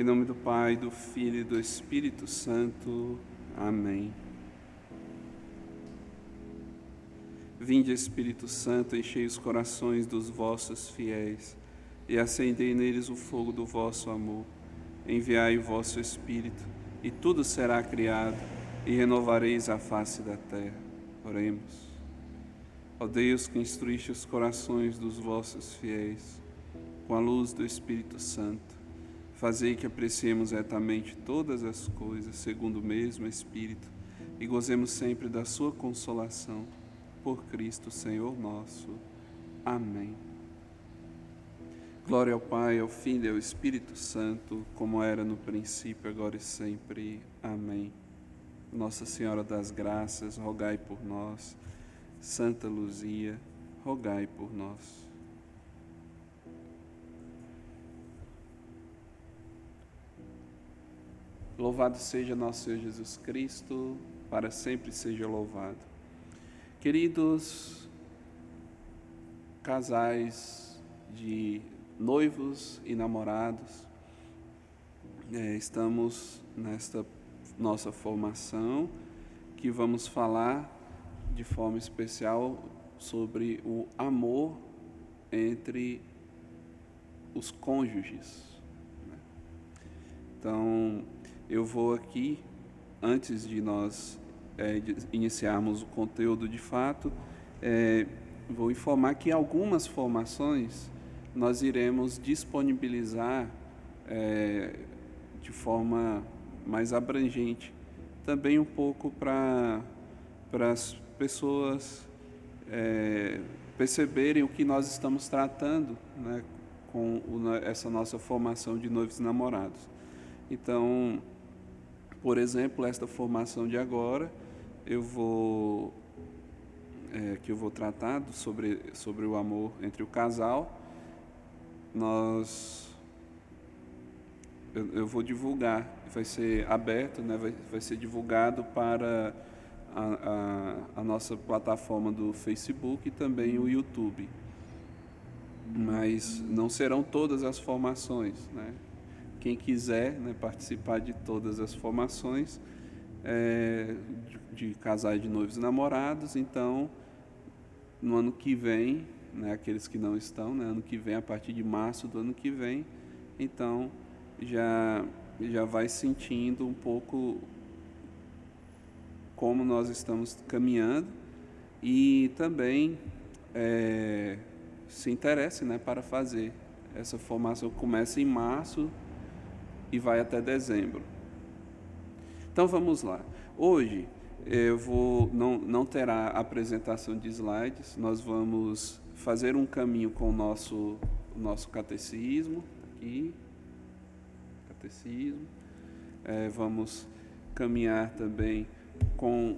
Em nome do Pai, do Filho e do Espírito Santo. Amém. Vinde, Espírito Santo, enchei os corações dos vossos fiéis e acendei neles o fogo do vosso amor. Enviai o vosso Espírito, e tudo será criado, e renovareis a face da terra. Oremos. Ó Deus, que instruíste os corações dos vossos fiéis com a luz do Espírito Santo, fazei que apreciemos retamente todas as coisas segundo o mesmo Espírito e gozemos sempre da sua consolação. Por Cristo, Senhor nosso. Amém. Glória ao Pai, ao Filho e ao Espírito Santo, como era no princípio, agora e sempre. Amém. Nossa Senhora das Graças, rogai por nós. Santa Luzia, rogai por nós. Louvado seja nosso Senhor Jesus Cristo, para sempre seja louvado. Queridos casais de noivos e namorados, estamos nesta nossa formação que vamos falar de forma especial sobre o amor entre os cônjuges. Então, eu vou aqui, antes de nós iniciarmos o conteúdo de fato, vou informar que algumas formações nós iremos disponibilizar de forma mais abrangente, também um pouco para as pessoas perceberem o que nós estamos tratando, né, com essa nossa formação de noivos e namorados. Então, por exemplo, esta formação de agora, eu vou tratar sobre o amor entre o casal. Eu vou divulgar, vai ser aberto, né, vai ser divulgado para a nossa plataforma do Facebook e também o YouTube. Mas não serão todas as formações, né? Quem quiser, né, participar de todas as formações de casais de noivos e namorados, então, no ano que vem, né, aqueles que não estão, né, ano que vem, a partir de março do ano que vem, então, já vai sentindo um pouco como nós estamos caminhando e também se interesse, né, para fazer. Essa formação começa em março e vai até dezembro. Então vamos lá. Hoje não terá apresentação de slides, nós vamos fazer um caminho com o nosso catecismo, aqui, catecismo. Vamos caminhar também com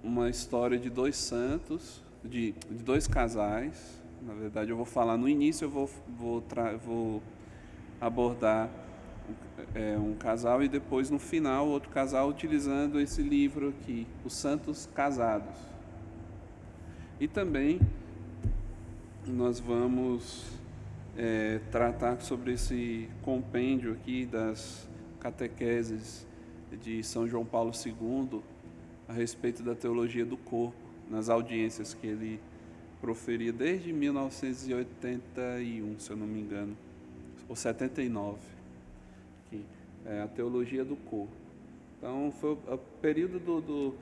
uma história de dois santos, de dois casais. Na verdade, eu vou falar no início, eu vou abordar um casal e depois no final outro casal, utilizando esse livro aqui, Os Santos Casados. E também nós vamos tratar sobre esse compêndio aqui das catequeses de São João Paulo II a respeito da teologia do corpo, nas audiências que ele proferia desde 1981, se eu não me engano, ou 79. A teologia do corpo. Então, foi o período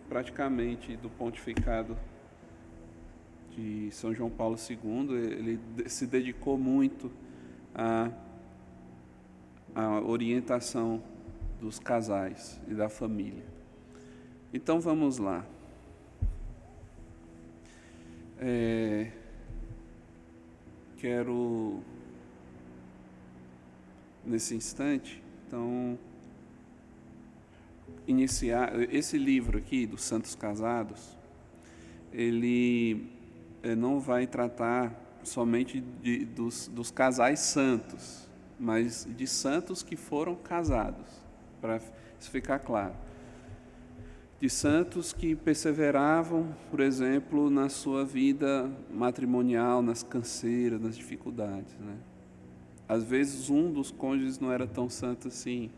praticamente do pontificado de São João Paulo II, ele se dedicou muito à orientação dos casais e da família. Então, vamos lá. Quero, nesse instante, então, iniciar esse livro aqui, dos Santos Casados. Ele não vai tratar somente dos casais santos, mas de santos que foram casados, para isso ficar claro. De santos que perseveravam, por exemplo, na sua vida matrimonial, nas canseiras, nas dificuldades, né? Às vezes um dos cônjuges não era tão santo assim.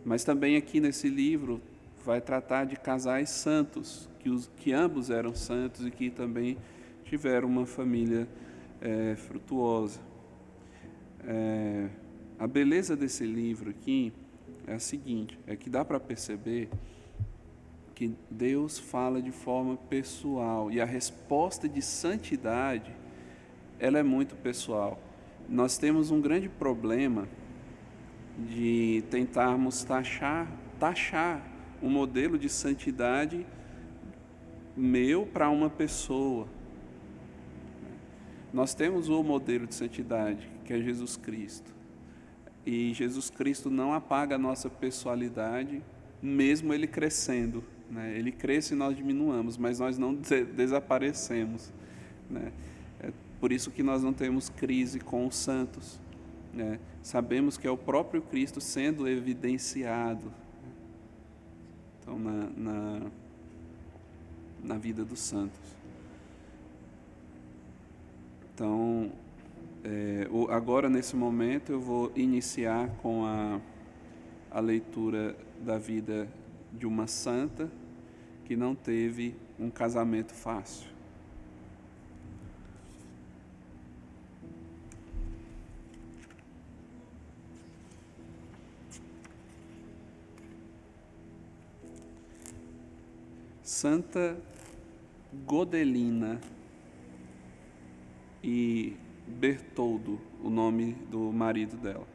Mas também aqui nesse livro vai tratar de casais santos, que ambos eram santos e que também tiveram uma família frutuosa. A beleza desse livro aqui é a seguinte, é que dá para perceber que Deus fala de forma pessoal e a resposta de santidade, ela é muito pessoal. Nós temos um grande problema de tentarmos taxar um modelo de santidade meu para uma pessoa. Nós temos o modelo de santidade, que é Jesus Cristo. E Jesus Cristo não apaga a nossa pessoalidade, mesmo Ele crescendo. Né? Ele cresce e nós diminuamos, mas nós não desaparecemos. Né? É por isso que nós não temos crise com os santos. Né? Sabemos que é o próprio Cristo sendo evidenciado então, na vida dos santos. Então, agora nesse momento eu vou iniciar com a leitura da vida de uma santa que não teve um casamento fácil. Santa Godelina e Bertoldo, o nome do marido dela.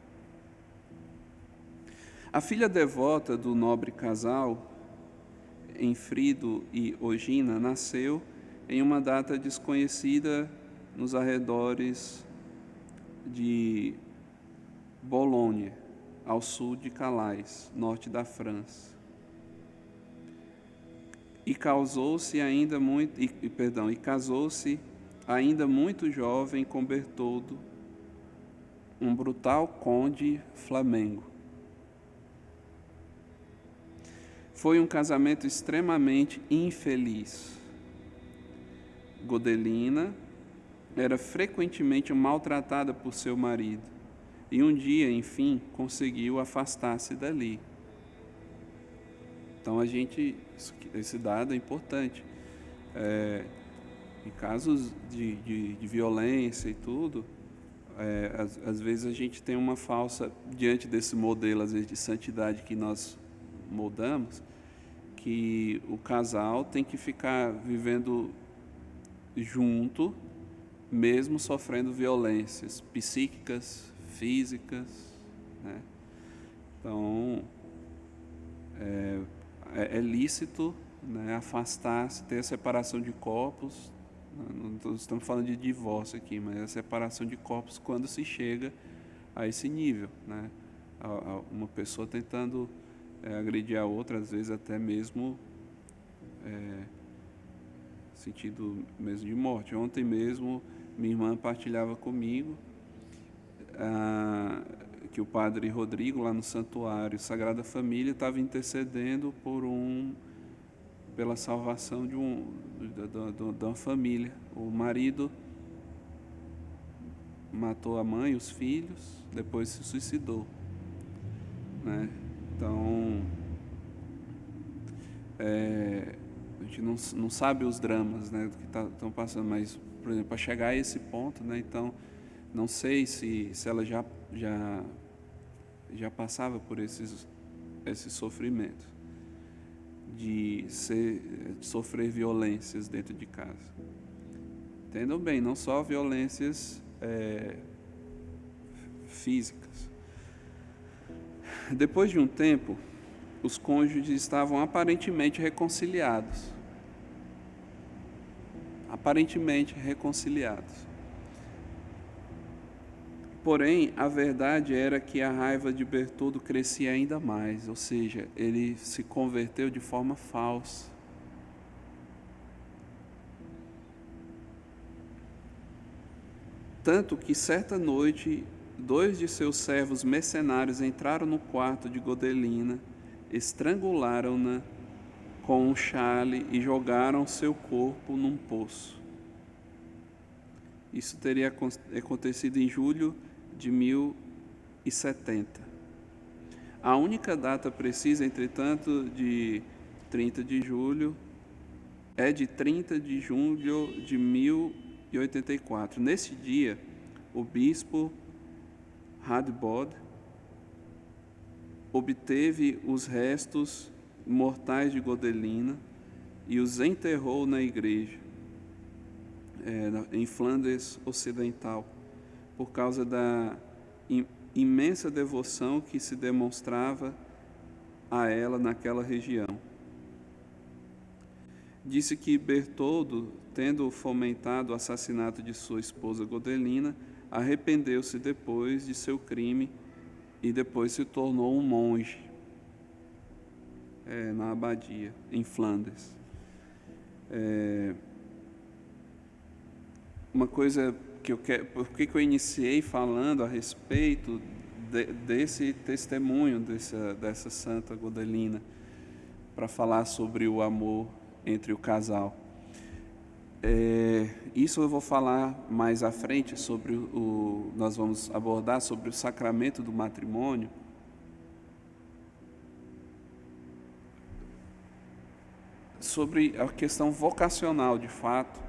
A filha devota do nobre casal, Enfrido e Ogina, nasceu em uma data desconhecida nos arredores de Bologne, ao sul de Calais, norte da França. E casou-se ainda muito jovem com Bertoldo, um brutal conde flamengo. Foi um casamento extremamente infeliz. Godelina era frequentemente maltratada por seu marido e um dia, enfim, conseguiu afastar-se dali. Então esse dado é importante. Em casos de violência e tudo, às vezes a gente tem uma falsa, diante desse modelo às vezes de santidade que nós moldamos, que o casal tem que ficar vivendo junto, mesmo sofrendo violências psíquicas, físicas, né? Então, é lícito, né, afastar-se, ter a separação de corpos. Não estamos falando de divórcio aqui, mas a separação de corpos quando se chega a esse nível, né? Uma pessoa tentando agredir a outra, às vezes até mesmo sentido mesmo de morte. Ontem mesmo minha irmã partilhava comigo que o padre Rodrigo, lá no Santuário Sagrada Família, estava intercedendo pela salvação de uma família. O marido matou a mãe e os filhos, depois se suicidou. Né? Então, a gente não sabe os dramas, né, do que estão passando, mas, por exemplo, para chegar a esse ponto, né, então, não sei se ela já passava por esses sofrimentos de sofrer violências dentro de casa. Entendam bem, não só violências físicas. Depois de um tempo, os cônjuges estavam aparentemente reconciliados. Porém, a verdade era que a raiva de Bertoldo crescia ainda mais, ou seja, ele se converteu de forma falsa. Tanto que certa noite, 2 de seus servos mercenários entraram no quarto de Godelina, estrangularam-na com um xale e jogaram seu corpo num poço. Isso teria acontecido em julho de 1070. A única data precisa, entretanto, de 30 de julho, é de 30 de julho de 1084. Nesse dia, o bispo Radbod obteve os restos mortais de Godelina e os enterrou na igreja, em Flandres Ocidental, por causa da imensa devoção que se demonstrava a ela naquela região. Disse que Bertoldo, tendo fomentado o assassinato de sua esposa Godelina, arrependeu-se depois de seu crime e depois se tornou um monge na abadia, em Flandres. Uma coisa que eu quero, por que eu iniciei falando a respeito desse testemunho dessa Santa Godelina, para falar sobre o amor entre o casal. Isso eu vou falar mais à frente sobre nós vamos abordar sobre o sacramento do matrimônio. Sobre a questão vocacional, de fato,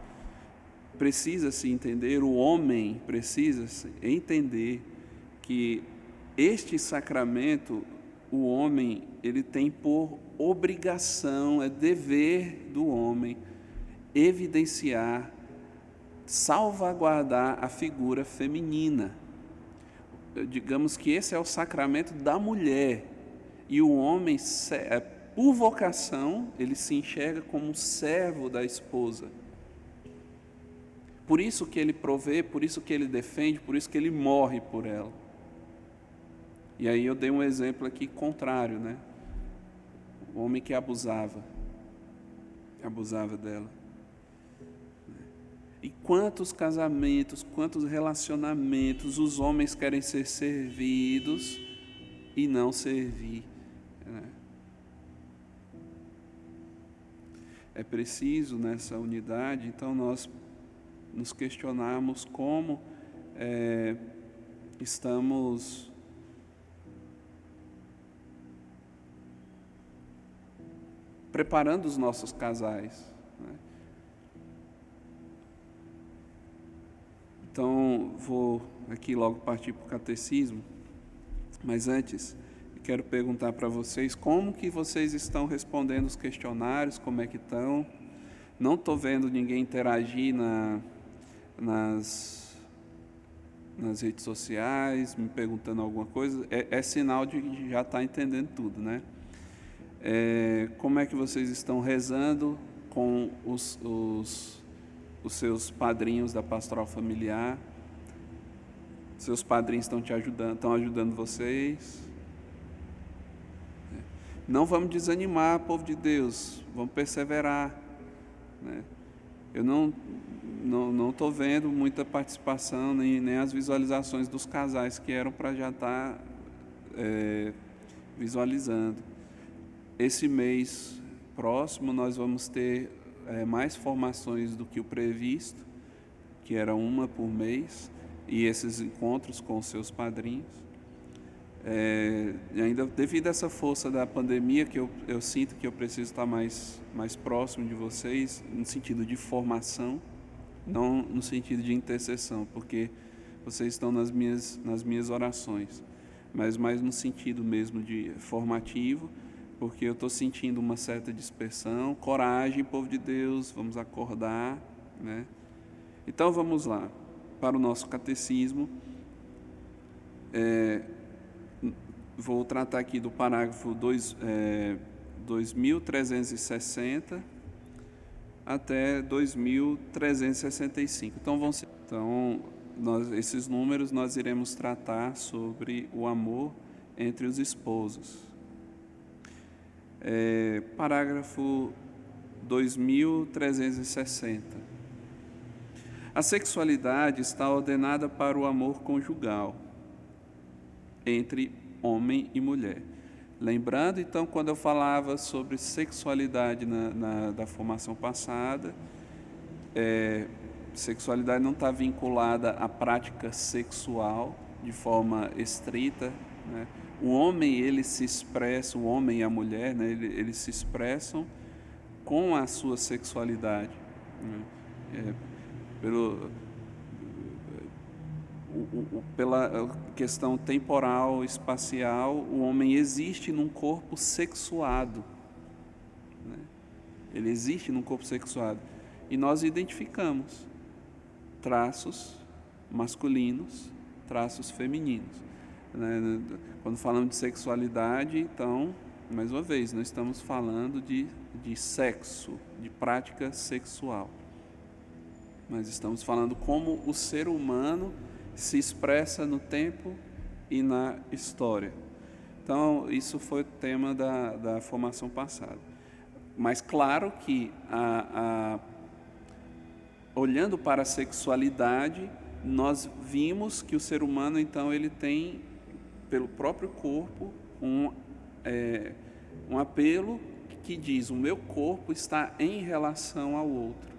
precisa-se entender, o homem precisa entender que este sacramento, o homem, ele tem por obrigação, é dever do homem, evidenciar, salvaguardar a figura feminina. Digamos que esse é o sacramento da mulher, e o homem, por vocação, ele se enxerga como um servo da esposa. Por isso que ele provê, por isso que ele defende, por isso que ele morre por ela. E aí eu dei um exemplo aqui contrário, né? O homem que abusava dela. E quantos casamentos, quantos relacionamentos os homens querem ser servidos e não servir, né? É preciso nessa unidade, então nós nos questionarmos como estamos preparando os nossos casais, né? Então, vou aqui logo partir para o catecismo, mas antes, eu quero perguntar para vocês como que vocês estão respondendo os questionários, como é que estão. Não estou vendo ninguém interagir nas redes sociais, me perguntando alguma coisa, é sinal de que já está entendendo tudo, né? Como é que vocês estão rezando com os seus padrinhos da pastoral familiar? Seus padrinhos estão te ajudando, estão ajudando vocês? Não vamos desanimar, povo de Deus, vamos perseverar, né? Eu não estou vendo muita participação, nem as visualizações dos casais que eram para já estar visualizando. Esse mês próximo nós vamos ter mais formações do que o previsto, que era uma por mês, e esses encontros com os seus padrinhos. E ainda devido a essa força da pandemia, que eu sinto que eu preciso estar mais próximo de vocês, no sentido de formação, não no sentido de intercessão, porque vocês estão nas minhas orações, mas mais no sentido mesmo de formativo, porque eu estou sentindo uma certa dispersão. Coragem, povo de Deus, vamos acordar, né? Então vamos lá, para o nosso catecismo. Vou tratar aqui do parágrafo 2360 até 2365. Esses números nós iremos tratar sobre o amor entre os esposos. Parágrafo 2360. A sexualidade está ordenada para o amor conjugal entre homem e mulher. Lembrando, então, quando eu falava sobre sexualidade da formação passada, sexualidade não está vinculada à prática sexual, de forma estrita, né? O homem, ele se expressa, o homem e a mulher, né, eles se expressam com a sua sexualidade, né? Pelo, pela questão temporal, espacial, o homem existe num corpo sexuado, né? Ele existe num corpo sexuado. E nós identificamos traços masculinos, traços femininos, né? Quando falamos de sexualidade, então, mais uma vez, nós estamos falando de sexo, de prática sexual. Mas estamos falando como o ser humano se expressa no tempo e na história. Então, isso foi o tema da formação passada. Mas claro que, olhando para a sexualidade, nós vimos que o ser humano, então, ele tem, pelo próprio corpo, um apelo que diz: o meu corpo está em relação ao outro,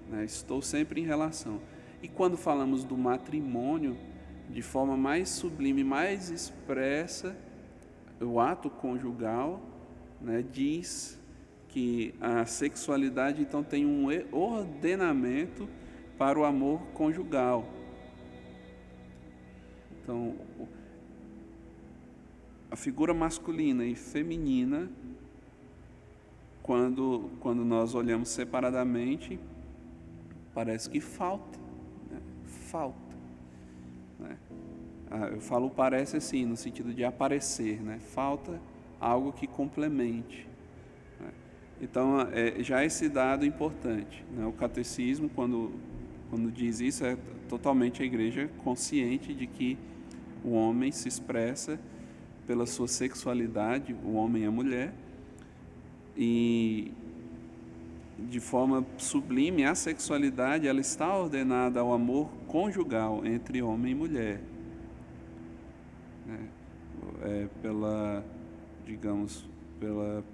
né? Estou sempre em relação. E quando falamos do matrimônio, de forma mais sublime, mais expressa, o ato conjugal, né, diz que a sexualidade, então, tem um ordenamento para o amor conjugal. Então, a figura masculina e feminina, quando nós olhamos separadamente, parece que falta, né? Falta, né? Eu falo parece assim, no sentido de aparecer, né? Falta algo que complemente, né? Então, já esse dado importante, né? O catecismo, quando diz isso, é totalmente a igreja consciente de que o homem se expressa pela sua sexualidade, o homem e a mulher, e de forma sublime, a sexualidade, ela está ordenada ao amor conjugal entre homem e mulher, né? Pela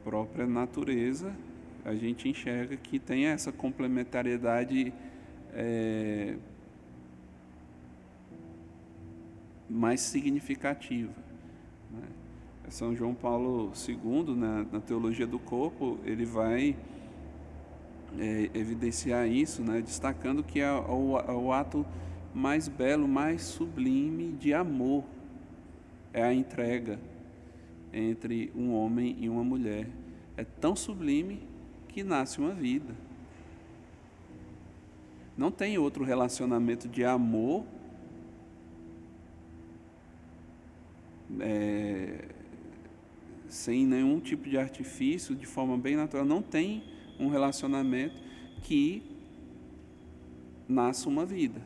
própria natureza, a gente enxerga que tem essa complementariedade mais significativa, né? São João Paulo II, na Teologia do Corpo, ele vai evidenciar isso, né, destacando que é o ato mais belo, mais sublime de amor, é a entrega entre um homem e uma mulher. É tão sublime que nasce uma vida. Não tem outro relacionamento de amor sem nenhum tipo de artifício, de forma bem natural. Não tem um relacionamento que nasça uma vida.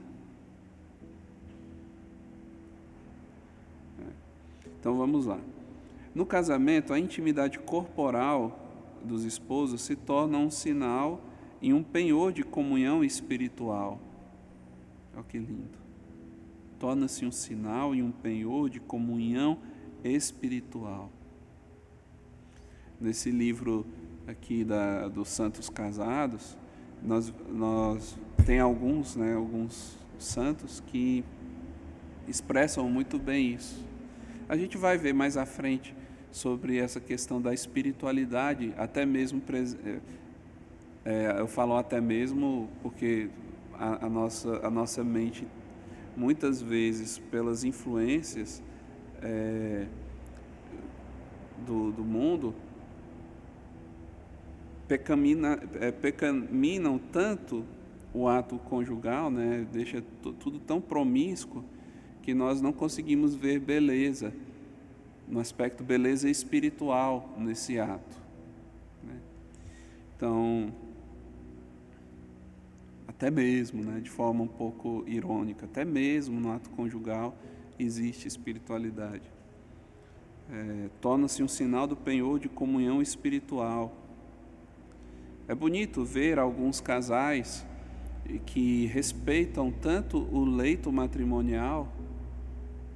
Então vamos lá. No casamento, a intimidade corporal dos esposos se torna um sinal e um penhor de comunhão espiritual. Olha que lindo. Torna-se um sinal e um penhor de comunhão espiritual. Nesse livro aqui dos Santos Casados, nós tem alguns santos que expressam muito bem isso. A gente vai ver mais à frente sobre essa questão da espiritualidade, até mesmo, eu falo até mesmo porque a nossa mente, muitas vezes, pelas influências do mundo, pecaminam tanto o ato conjugal, né? Deixa tudo tão promíscuo que nós não conseguimos ver beleza, no aspecto beleza espiritual nesse ato, né? Então, até mesmo, né, de forma um pouco irônica, até mesmo no ato conjugal existe espiritualidade. Torna-se um sinal do penhor de comunhão espiritual. É bonito ver alguns casais que respeitam tanto o leito matrimonial,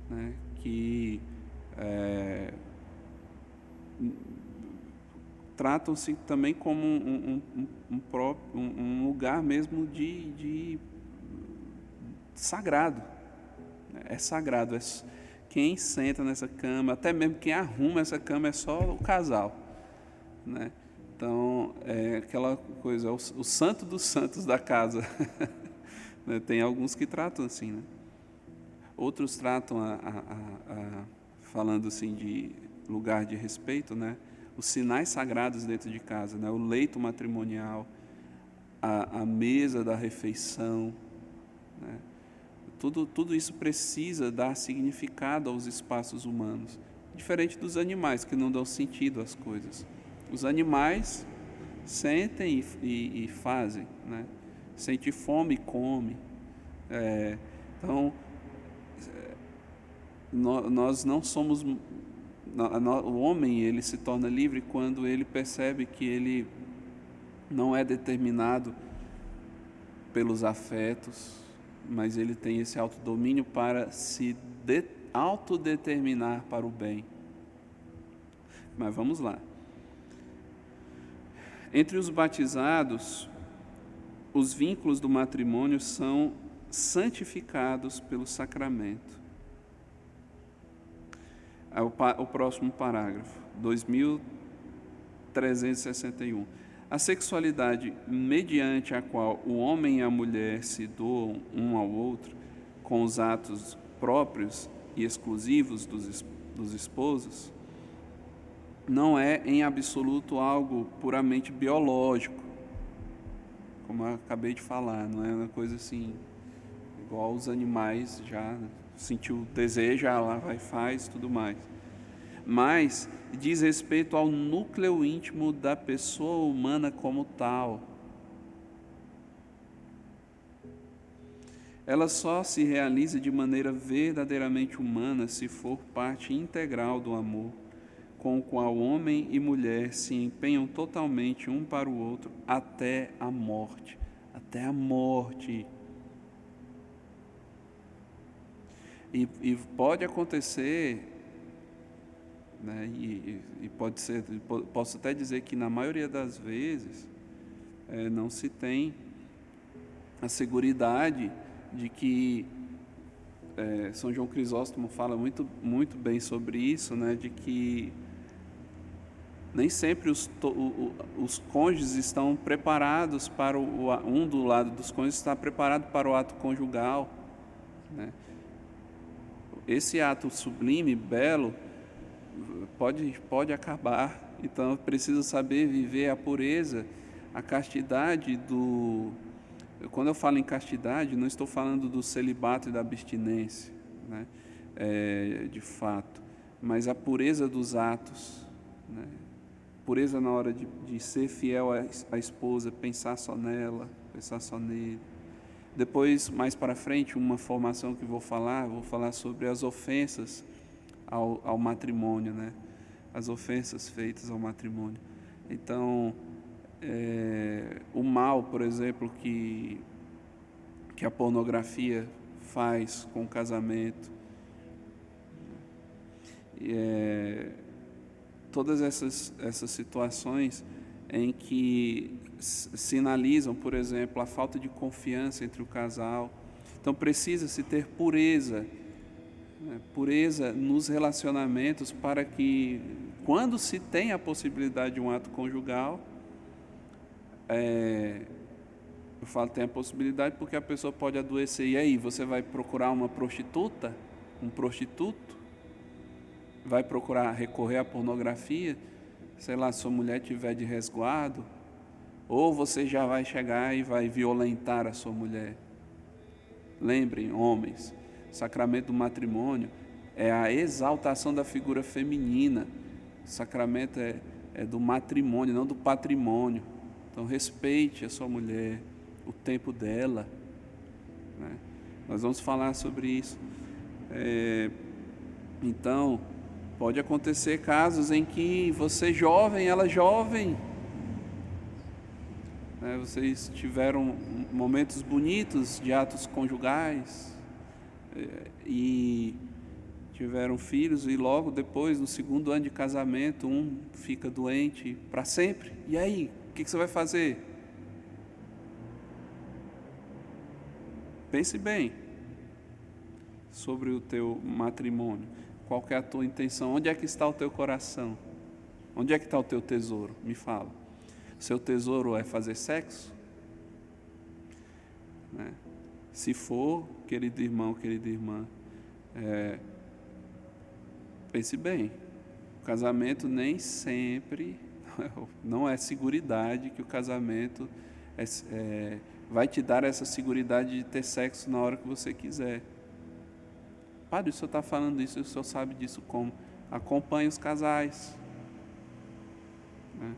né, que tratam-se também como um lugar mesmo de sagrado. é sagrado. Quem senta nessa cama, até mesmo quem arruma essa cama é só o casal, né? Então, é aquela coisa, o santo dos santos da casa. Né? Tem alguns que tratam assim, né? Outros tratam, falando assim de lugar de respeito, né? Os sinais sagrados dentro de casa, né? O leito matrimonial, a mesa da refeição, né? Tudo isso precisa dar significado aos espaços humanos, diferente dos animais, que não dão sentido às coisas. Os animais sentem e fazem, né? Sente fome e come. Então, nós não somos... O homem, ele se torna livre quando ele percebe que ele não é determinado pelos afetos, mas ele tem esse autodomínio para se autodeterminar para o bem. Mas vamos lá. Entre os batizados, os vínculos do matrimônio são santificados pelo sacramento. O próximo parágrafo, 2361. A sexualidade mediante a qual o homem e a mulher se doam um ao outro com os atos próprios e exclusivos dos esposos não é em absoluto algo puramente biológico, como eu acabei de falar, não é uma coisa assim, igual os animais já sentiu desejo, lá vai, faz, tudo mais. Mas diz respeito ao núcleo íntimo da pessoa humana como tal. Ela só se realiza de maneira verdadeiramente humana se for parte integral do amor, com o qual homem e mulher se empenham totalmente um para o outro até a morte. Até a morte. E pode acontecer, né, e pode ser, posso até dizer que na maioria das vezes não se tem a seguridade de que São João Crisóstomo fala muito bem sobre isso, né, de que nem sempre os cônjuges estão preparados para um do lado dos cônjuges está preparado para o ato conjugal, né? Esse ato sublime, belo, pode acabar. Então, eu preciso saber viver a pureza, a castidade do... Quando eu falo em castidade, não estou falando do celibato e da abstinência, né? De fato, mas a pureza dos atos, né? Pureza na hora de ser fiel à esposa, pensar só nela, pensar só nele. Depois, mais para frente, uma formação que vou falar sobre as ofensas ao matrimônio, né? As ofensas feitas ao matrimônio. Então, o mal, por exemplo, que a pornografia faz com o casamento, todas essas situações em que sinalizam, por exemplo, a falta de confiança entre o casal. Então, precisa-se ter pureza, né? Pureza nos relacionamentos para que, quando se tem a possibilidade de um ato conjugal, eu falo tem a possibilidade porque a pessoa pode adoecer. E aí, você vai procurar uma prostituta, um prostituto? Vai procurar recorrer à pornografia? Sei lá, sua mulher tiver de resguardo? Ou você já vai chegar e vai violentar a sua mulher? Lembrem, homens, o sacramento do matrimônio é a exaltação da figura feminina. O sacramento é do matrimônio, não do patrimônio. Então, respeite a sua mulher, o tempo dela, né? Nós vamos falar sobre isso. Então, pode acontecer casos em que você jovem, ela jovem, né? Vocês tiveram momentos bonitos de atos conjugais e tiveram filhos, e logo depois, no segundo ano de casamento, um fica doente para sempre. E aí, o que você vai fazer? Pense bem. sobre o teu matrimônio? Qual que é a tua intenção? Onde é que está o teu coração? Onde é que está o teu tesouro? Me fala. Seu tesouro é fazer sexo? Né? Se for, querido irmão, querida irmã, pense bem. O casamento nem sempre, não é seguridade que o casamento vai te dar essa seguridade de ter sexo na hora que você quiser. Padre, o senhor está falando isso, o senhor sabe disso como? Acompanhe os casais. Né?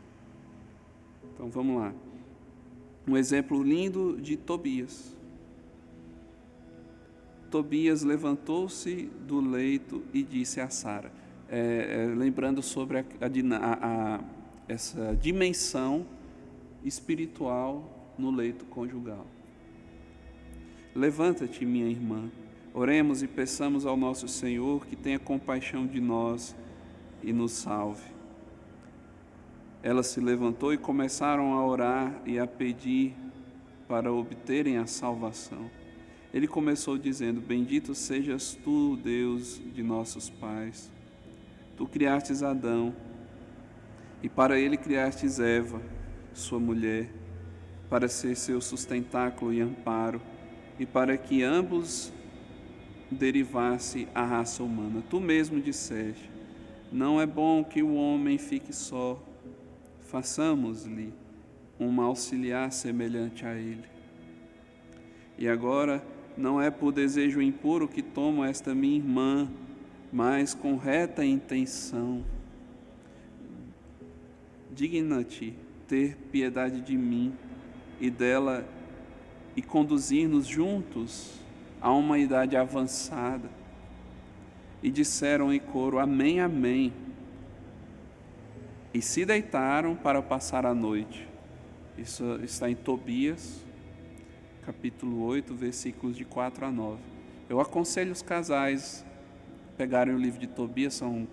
Então vamos lá. Um exemplo lindo de Tobias. Tobias levantou-se do leito e disse a Sara, lembrando sobre essa dimensão espiritual no leito conjugal. Levanta-te, minha irmã, oremos e peçamos ao nosso Senhor que tenha compaixão de nós e nos salve. Ela se levantou e começaram a orar e a pedir para obterem a salvação. Ele começou dizendo: bendito sejas tu, Deus de nossos pais. Tu criastes Adão, e para ele criastes Eva, sua mulher, para ser seu sustentáculo e amparo, e para que ambos derivasse a raça humana. Tu mesmo disseste: não é bom que o homem fique só, façamos-lhe uma auxiliar semelhante a ele. E agora não é por desejo impuro que tomo esta minha irmã, mas com reta intenção. Digna-te ter piedade de mim e dela e conduzir-nos juntos a uma idade avançada. E disseram em coro: amém, amém. E se deitaram para passar a noite. Isso está em Tobias, capítulo 8, versículos de 4 a 9. Eu aconselho os casais a pegarem o livro de Tobias, são,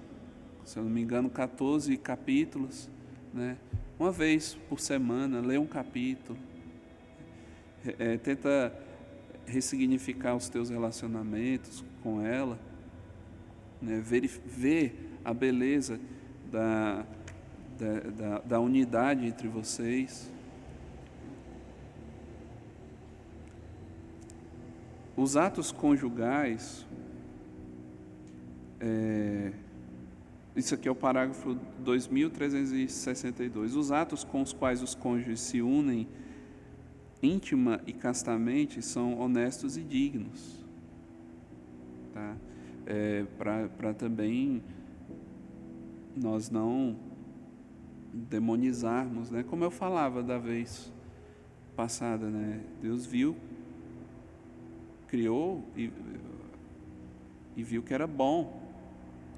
se eu não me engano, 14 capítulos, né? Uma vez por semana, lê um capítulo. Tenta ressignificar os teus relacionamentos com ela, né? Ver a beleza da unidade entre vocês. Os atos conjugais, isso aqui é o parágrafo 2362. Os atos com os quais os cônjuges se unem íntima e castamente são honestos e dignos, tá? Para também nós não demonizarmos, né? Como eu falava da vez passada, né? Deus viu, criou e viu que era bom,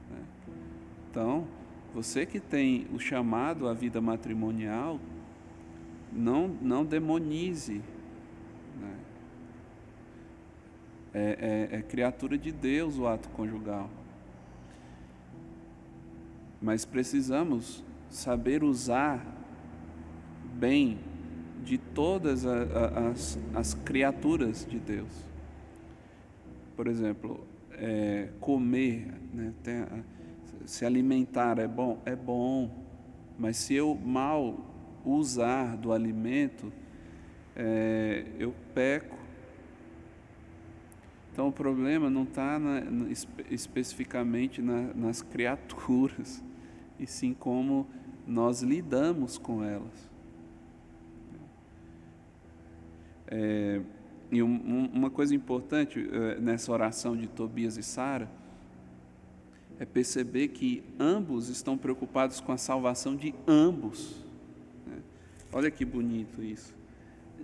né? Então, você que tem o chamado à vida matrimonial, não demonize, né? É criatura de Deus o ato conjugal. Mas precisamos saber usar bem de todas as criaturas de Deus. Por exemplo, comer, né? Se alimentar é bom? É bom, mas se eu mal usar do alimento, eu peco. Então o problema não está especificamente nas criaturas, e sim como nós lidamos com elas. E uma coisa importante nessa oração de Tobias e Sara é perceber que ambos estão preocupados com a salvação de ambos, né? Olha que bonito isso.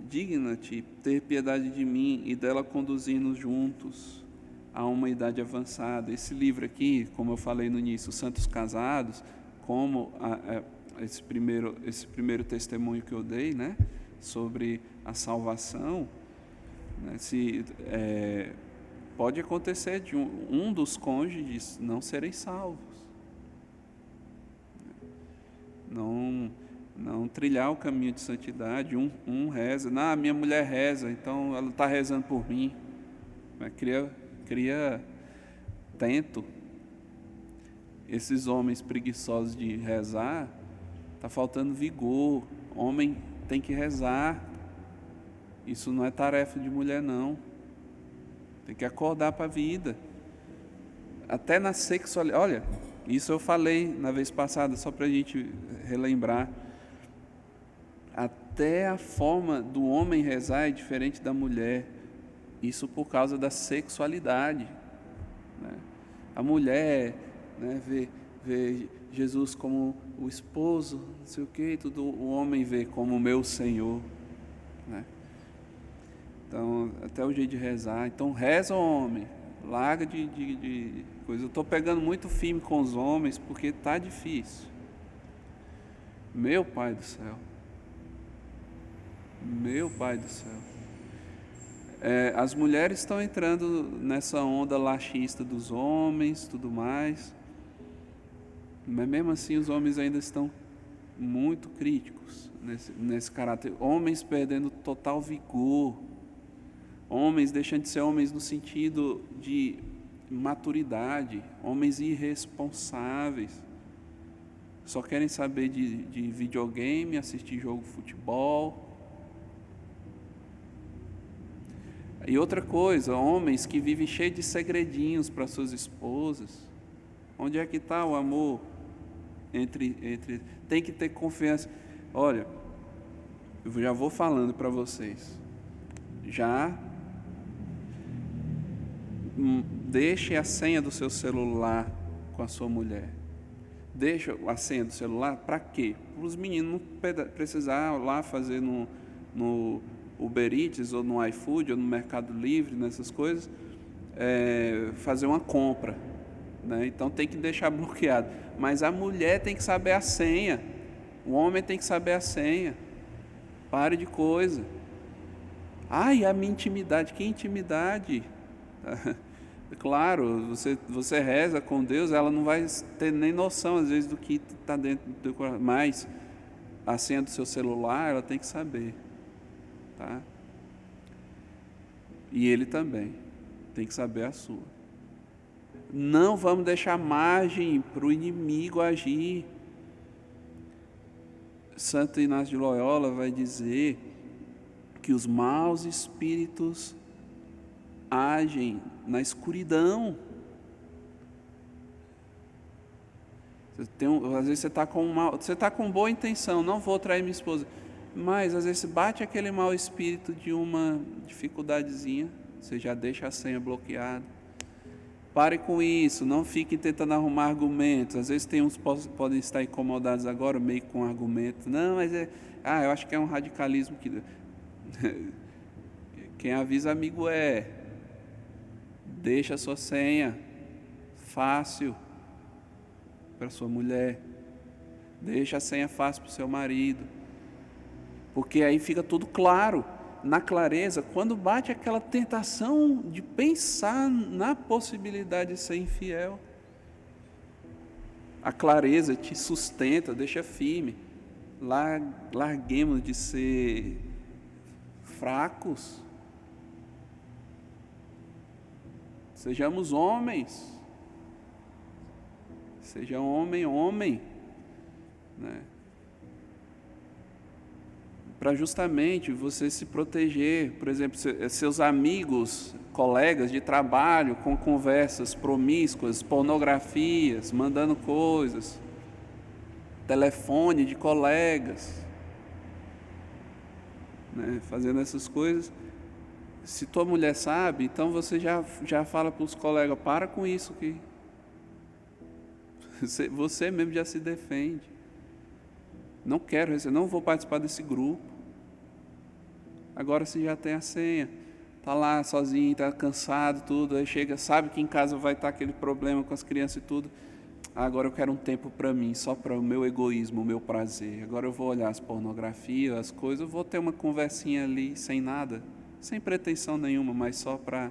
Digna-te ter piedade de mim e dela conduzir-nos juntos a uma idade avançada. Esse livro aqui, como eu falei no início, Santos Casados, como esse primeiro testemunho que eu dei, né, sobre a salvação, né, pode acontecer de um dos cônjuges não serem salvos, não trilhar o caminho de santidade. Um reza, minha mulher reza, então ela está rezando por mim, cria cria tento. Esses homens preguiçosos de rezar, está faltando vigor. Homem tem que rezar. Isso não é tarefa de mulher, não. Tem que acordar para a vida. Até na sexualidade. Olha, isso eu falei na vez passada, só para a gente relembrar. Até a forma do homem rezar é diferente da mulher. Isso por causa da sexualidade, né? A mulher, né, vê Jesus como o esposo, não sei o quê, tudo, o homem vê como o meu Senhor, né? Então, até o jeito de rezar. Então, reza, homem. Larga de coisa. Eu estou pegando muito firme com os homens porque está difícil. Meu Pai do céu. Meu Pai do céu. As mulheres estão entrando nessa onda laxista dos homens, tudo mais. Mas mesmo assim os homens ainda estão muito críticos nesse caráter. Homens perdendo total vigor. Homens deixando de ser homens no sentido de maturidade. Homens irresponsáveis. Só querem saber de videogame, assistir jogo de futebol. E outra coisa, homens que vivem cheios de segredinhos para suas esposas. Onde é que está o amor? Tem que ter confiança. Olha, eu já vou falando para vocês. Deixe a senha do seu celular com a sua mulher. Deixa a senha do celular para quê? Para os meninos não precisar lá fazer no Uber Eats ou no iFood ou no Mercado Livre, nessas coisas, fazer uma compra, né? Então tem que deixar bloqueado. Mas a mulher tem que saber a senha. O homem tem que saber a senha. Pare de coisa. Ai, a minha intimidade. Que intimidade? Claro, você reza com Deus, ela não vai ter nem noção às vezes do que está dentro do teu coração. Mas a senha do seu celular, ela tem que saber. Tá? E ele também tem que saber a sua. Não vamos deixar margem para o inimigo agir. Santo Inácio de Loyola vai dizer que os maus espíritos agem na escuridão. Às vezes você está com boa intenção, não vou trair minha esposa, mas às vezes bate aquele mau espírito de uma dificuldadezinha, você já deixa a senha bloqueada. Pare com isso, não fique tentando arrumar argumentos. Às vezes tem uns que podem estar incomodados agora, meio com argumento. Não, mas eu acho que é um radicalismo que... Quem avisa amigo deixa a sua senha fácil para sua mulher. Deixa a senha fácil para o seu marido. Porque aí fica tudo claro. Na clareza, quando bate aquela tentação de pensar na possibilidade de ser infiel, a clareza te sustenta, deixa firme. Larguemos de ser fracos. Sejamos homens. Seja homem, né? Para justamente você se proteger. Por exemplo, seus amigos, colegas de trabalho com conversas promíscuas, pornografias, mandando coisas, telefone de colegas, né, fazendo essas coisas. Se tua mulher sabe, então você já fala para os colegas, para com isso que você mesmo já se defende. Não quero receber, não vou participar desse grupo. Agora você já tem a senha, está lá sozinho, está cansado, tudo, aí chega, sabe que em casa vai estar aquele problema com as crianças e tudo. Agora eu quero um tempo para mim, só para o meu egoísmo, o meu prazer. Agora eu vou olhar as pornografias, as coisas, eu vou ter uma conversinha ali sem nada, sem pretensão nenhuma, mas só para,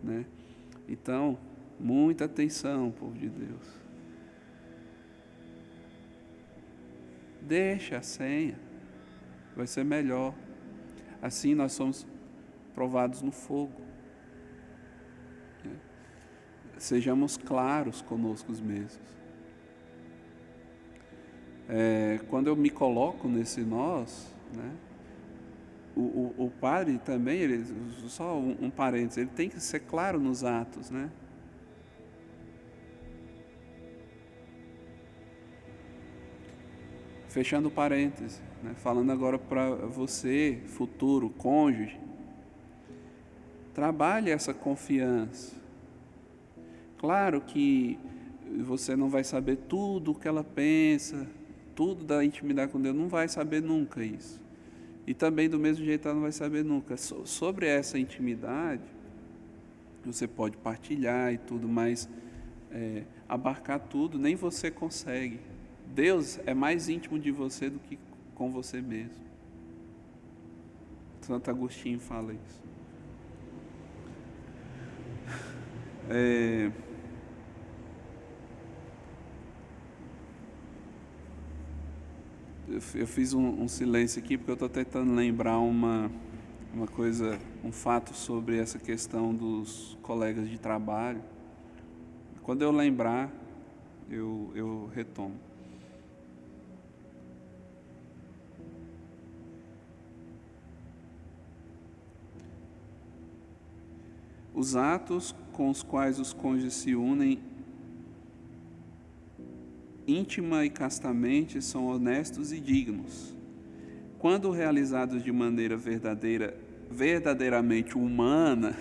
né? Então, muita atenção, povo de Deus. Deixa a senha, vai ser melhor. Assim nós somos provados no fogo. sejamos claros conosco mesmos. Quando eu me coloco nesse nós, né, o padre também, só um parênteses, ele tem que ser claro nos atos, né? Fechando parênteses, né, falando agora para você, futuro cônjuge, trabalhe essa confiança. Claro que você não vai saber tudo o que ela pensa, tudo da intimidade com Deus, não vai saber nunca isso. E também do mesmo jeito ela não vai saber nunca. Sobre essa intimidade, você pode partilhar e tudo, mas abarcar tudo, nem você consegue. Deus é mais íntimo de você do que com você mesmo. Santo Agostinho fala isso. Eu fiz um silêncio aqui porque eu estou tentando lembrar uma coisa, um fato sobre essa questão dos colegas de trabalho. Quando eu lembrar, eu retomo. Os atos com os quais os cônjuges se unem íntima e castamente são honestos e dignos. Quando realizados de maneira verdadeiramente humana,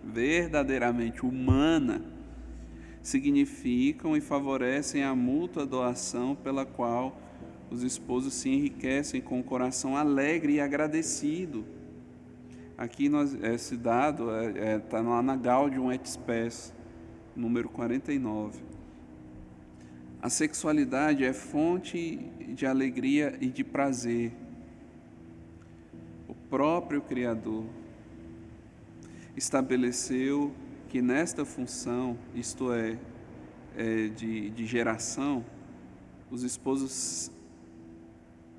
verdadeiramente humana, significam e favorecem a mútua doação pela qual os esposos se enriquecem com o coração alegre e agradecido. Aqui esse dado está lá na Gaudium et Spes, número 49. A sexualidade é fonte de alegria e de prazer. O próprio Criador estabeleceu que nesta função, isto é, de geração, os esposos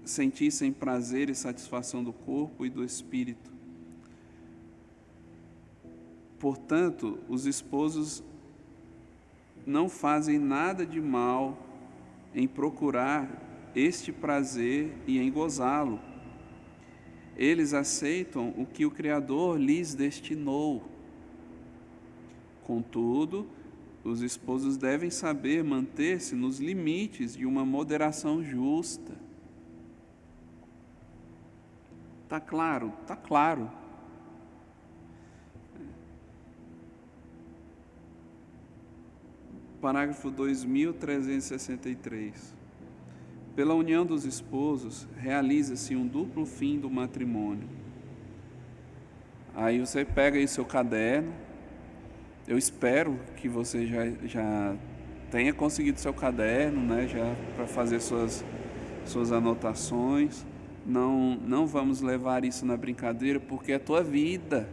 sentissem prazer e satisfação do corpo e do espírito. Portanto, os esposos não fazem nada de mal em procurar este prazer e em gozá-lo. Eles aceitam o que o Criador lhes destinou. Contudo, os esposos devem saber manter-se nos limites de uma moderação justa. Tá claro? Tá claro. Parágrafo 2363. Pela união dos esposos, realiza-se um duplo fim do matrimônio. Aí você pega aí seu caderno. Eu espero que você já tenha conseguido seu caderno, né, já para fazer suas anotações. Não vamos levar isso na brincadeira, porque é a tua vida.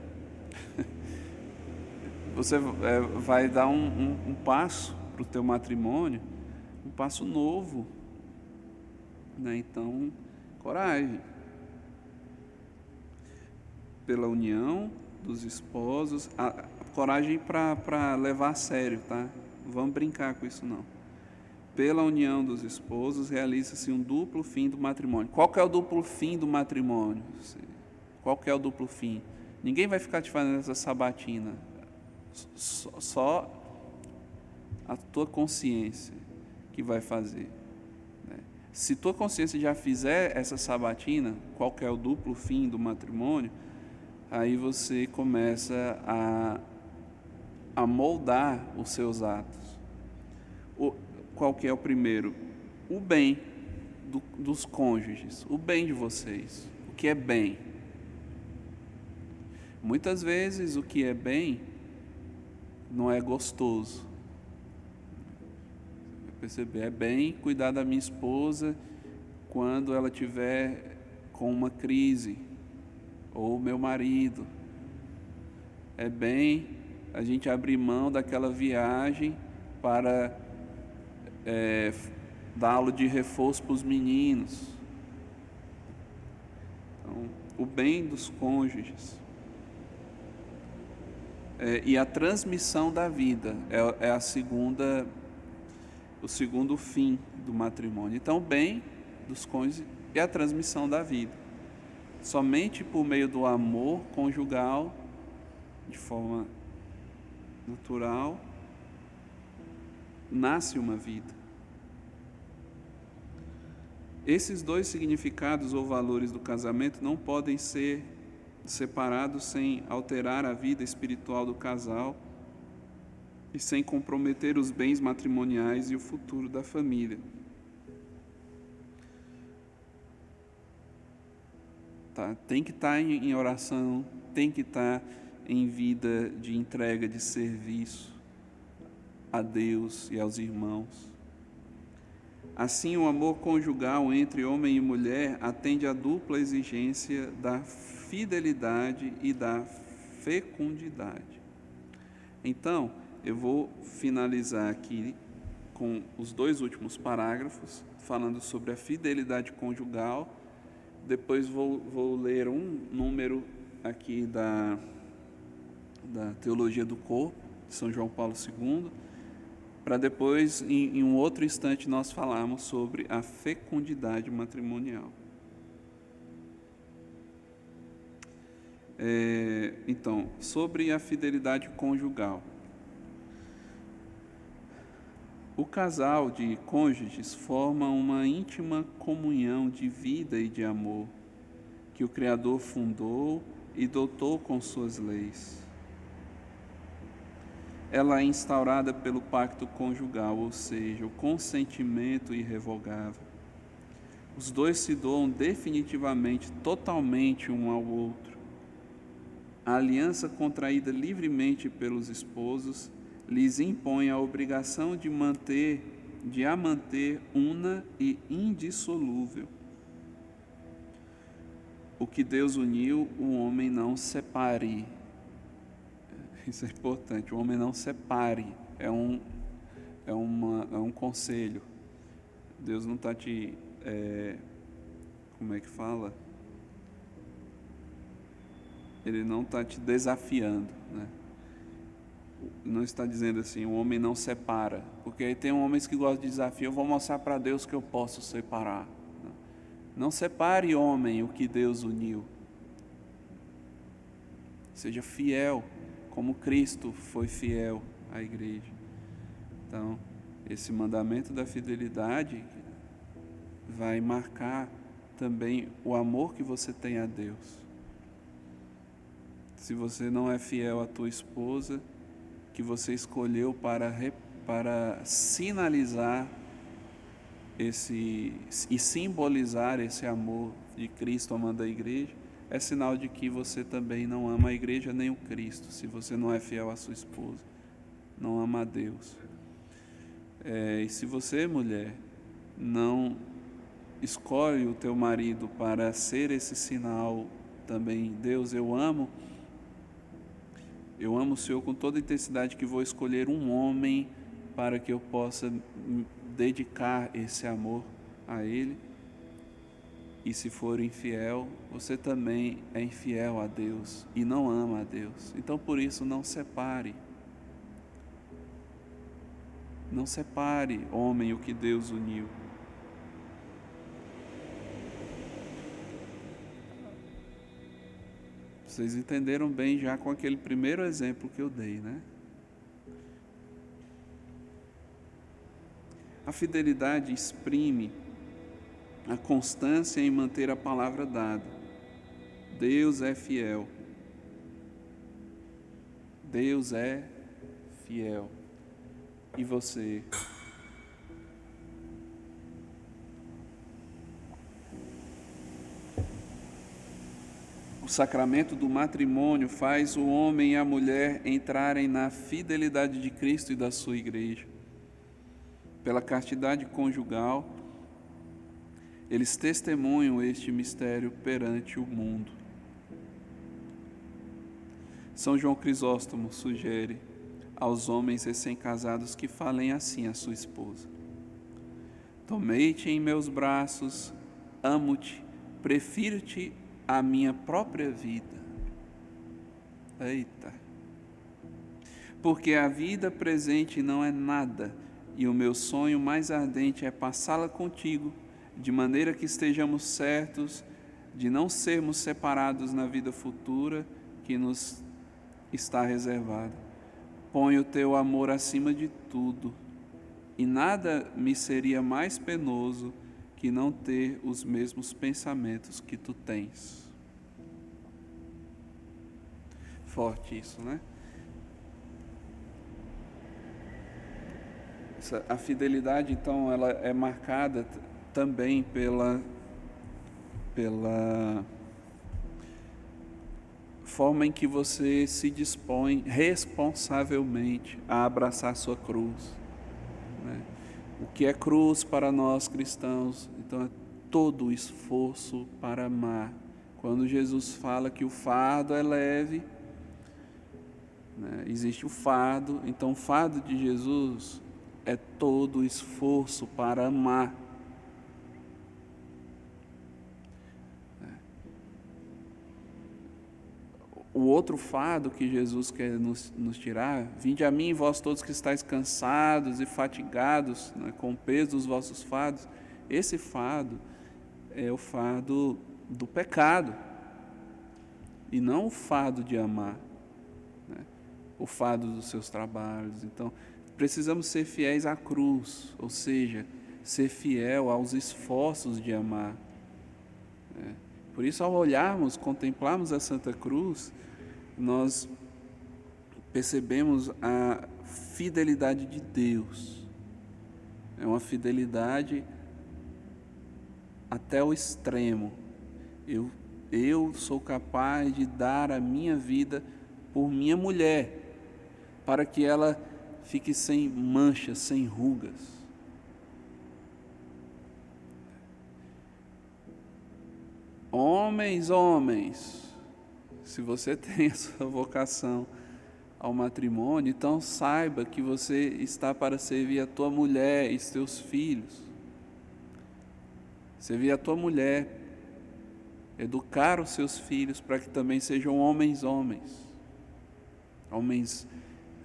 Você vai dar um passo para o teu matrimônio, um passo novo, né? Então, coragem. Pela união dos esposos, coragem para levar a sério, tá? Não vamos brincar com isso não. Pela união dos esposos, realiza-se um duplo fim do matrimônio. Qual que é o duplo fim do matrimônio? Qual que é o duplo fim? Ninguém vai ficar te fazendo essa sabatina. Só a tua consciência que vai fazer, né? Se tua consciência já fizer essa sabatina, qual que é o duplo fim do matrimônio, aí você começa a moldar os seus atos. Qual que é o primeiro? O bem dos cônjuges, o bem de vocês, o que é bem. Muitas vezes o que é bem não é gostoso. Perceber, é bem cuidar da minha esposa quando ela tiver com uma crise, ou meu marido. É bem a gente abrir mão daquela viagem para dar aula de reforço para os meninos. Então, o bem dos cônjuges. e a transmissão da vida é o segundo fim do matrimônio. Então, o bem dos cônjuges é a transmissão da vida. Somente por meio do amor conjugal, de forma natural, nasce uma vida. Esses dois significados ou valores do casamento não podem ser separados sem alterar a vida espiritual do casal e sem comprometer os bens matrimoniais e o futuro da família. Tá? Tem que estar em oração, tem que estar em vida de entrega, de serviço a Deus e aos irmãos. Assim, o amor conjugal entre homem e mulher atende à dupla exigência da fidelidade e da fecundidade. Então, eu vou finalizar aqui com os dois últimos parágrafos, falando sobre a fidelidade conjugal. Depois vou ler um número aqui da Teologia do Corpo, de São João Paulo II, para depois, em um outro instante, nós falarmos sobre a fecundidade matrimonial. Então, sobre a fidelidade conjugal. O casal de cônjuges forma uma íntima comunhão de vida e de amor que o Criador fundou e dotou com suas leis. Ela é instaurada pelo pacto conjugal, ou seja, o consentimento irrevogável. Os dois se doam definitivamente, totalmente um ao outro. A aliança contraída livremente pelos esposos lhes impõe a obrigação de a manter una e indissolúvel. O que Deus uniu, o homem não separe. Isso é importante, o homem não separe, é um conselho. Deus não está te, como é que fala? Ele não está te desafiando, né? Não está dizendo assim, o homem não separa, porque aí tem homens que gostam de desafio, eu vou mostrar para Deus que eu posso separar. Não separe, homem, o que Deus uniu. Seja fiel, como Cristo foi fiel à igreja. Então, esse mandamento da fidelidade vai marcar também o amor que você tem a Deus. Se você não é fiel à tua esposa, que você escolheu para sinalizar e simbolizar esse amor de Cristo amando a igreja, é sinal de que você também não ama a igreja nem o Cristo, se você não é fiel à sua esposa, não ama a Deus. E se você, mulher, não escolhe o teu marido para ser esse sinal também, Deus, eu amo o Senhor com toda a intensidade, que vou escolher um homem para que eu possa dedicar esse amor a Ele. E se for infiel, você também é infiel a Deus e não ama a Deus. Então, por isso, não separe. Não separe, homem, o que Deus uniu. Vocês entenderam bem já com aquele primeiro exemplo que eu dei, né? A fidelidade exprime a constância em manter a palavra dada. Deus é fiel. Deus é fiel. E você? O sacramento do matrimônio faz o homem e a mulher entrarem na fidelidade de Cristo e da sua igreja. Pela castidade conjugal, eles testemunham este mistério perante o mundo. São João Crisóstomo sugere aos homens recém-casados que falem assim à sua esposa: tomei-te em meus braços, amo-te, prefiro-te à minha própria vida. Eita! porque a vida presente não é nada, e o meu sonho mais ardente é passá-la contigo, de maneira que estejamos certos de não sermos separados na vida futura que nos está reservada. Põe o teu amor acima de tudo, e nada me seria mais penoso que não ter os mesmos pensamentos que tu tens. Forte isso, né? A fidelidade, então, ela é marcada também pela forma em que você se dispõe responsavelmente a abraçar sua cruz, né? O que é cruz para nós cristãos? Então, é todo o esforço para amar. Quando Jesus fala que o fardo é leve, né, existe o fardo, então o fardo de Jesus é todo o esforço para amar. O outro fardo que Jesus quer nos tirar: vinde a mim, vós todos que estáis cansados e fatigados, né, com o peso dos vossos fardos. Esse fardo é o fardo do pecado, e não o fardo de amar, né, o fardo dos seus trabalhos. Então, precisamos ser fiéis à cruz, ou seja, ser fiel aos esforços de amar, né? Por isso, ao olharmos, contemplarmos a Santa Cruz, nós percebemos a fidelidade de Deus. É uma fidelidade até o extremo. Eu sou capaz de dar a minha vida por minha mulher, para que ela fique sem manchas, sem rugas. Homens, se você tem essa vocação ao matrimônio, então saiba que você está para servir a tua mulher e teus filhos. Servir a tua mulher, educar os seus filhos para que também sejam homens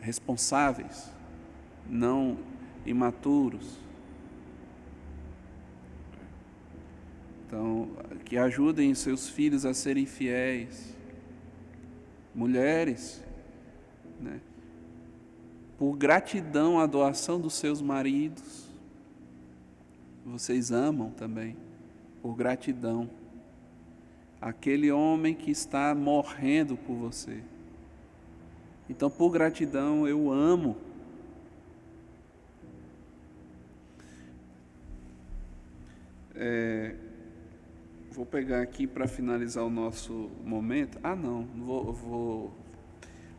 responsáveis, não imaturos. Então, que ajudem os seus filhos a serem fiéis. Mulheres, né, por gratidão à doação dos seus maridos, vocês amam também, por gratidão, aquele homem que está morrendo por você. Então, por gratidão, eu amo. Vou pegar aqui para finalizar o nosso momento.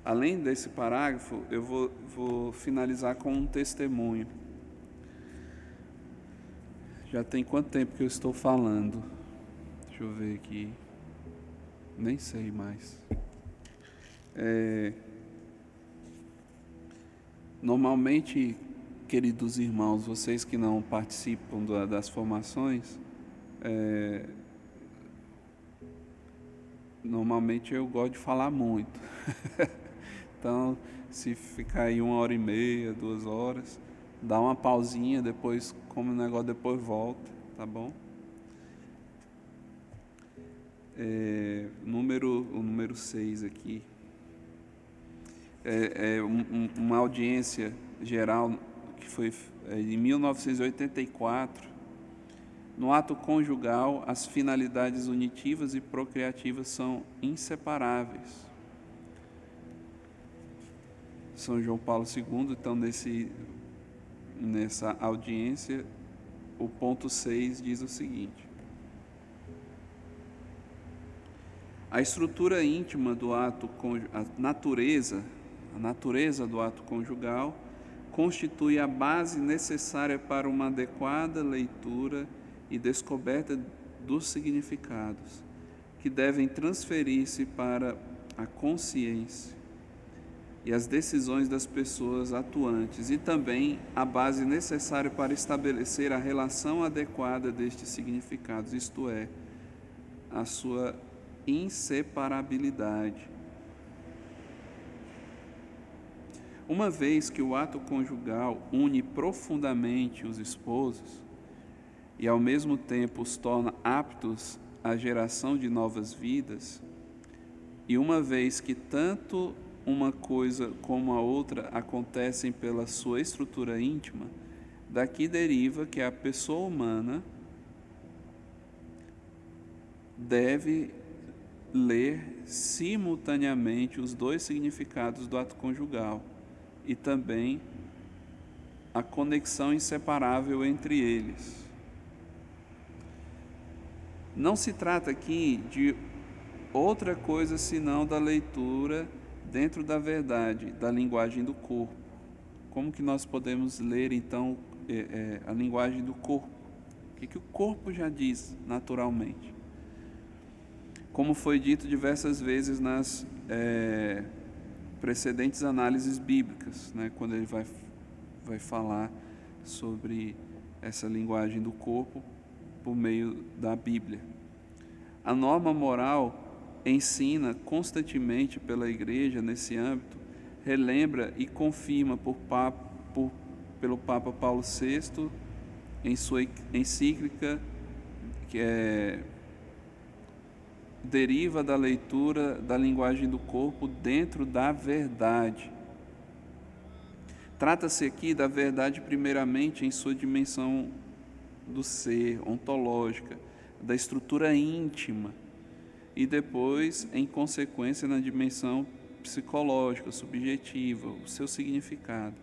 Além desse parágrafo, eu vou finalizar com um testemunho. Já tem quanto tempo que eu estou falando? Deixa eu ver aqui. Nem sei mais. Normalmente, queridos irmãos, vocês que não participam das formações, normalmente eu gosto de falar muito. Então, se ficar aí 1h30, 2 horas, dá uma pausinha, depois come o negócio, depois volta, tá bom? O número 6 aqui. Uma audiência geral que foi em 1984. No ato conjugal, as finalidades unitivas e procriativas são inseparáveis. São João Paulo II, então, nessa audiência, o ponto 6 diz o seguinte: a estrutura íntima do ato conjugal, a natureza do ato conjugal, constitui a base necessária para uma adequada leitura e descoberta dos significados, que devem transferir-se para a consciência e as decisões das pessoas atuantes, e também a base necessária para estabelecer a relação adequada destes significados, isto é, a sua inseparabilidade. Uma vez que o ato conjugal une profundamente os esposos e ao mesmo tempo os torna aptos à geração de novas vidas, e uma vez que tanto uma coisa como a outra acontecem pela sua estrutura íntima, daqui deriva que a pessoa humana deve ler simultaneamente os dois significados do ato conjugal e também a conexão inseparável entre eles. Não se trata aqui de outra coisa senão da leitura dentro da verdade, da linguagem do corpo. Como que nós podemos ler, então, a linguagem do corpo? O que o corpo já diz naturalmente? Como foi dito diversas vezes nas precedentes análises bíblicas, né, quando ele vai falar sobre essa linguagem do corpo por meio da Bíblia. A norma moral ensina constantemente pela Igreja nesse âmbito, relembra e confirma pelo Papa Paulo VI em sua encíclica, que deriva da leitura da linguagem do corpo dentro da verdade. Trata-se aqui da verdade primeiramente em sua dimensão do ser, ontológica, da estrutura íntima, e depois, em consequência, na dimensão psicológica, subjetiva, o seu significado.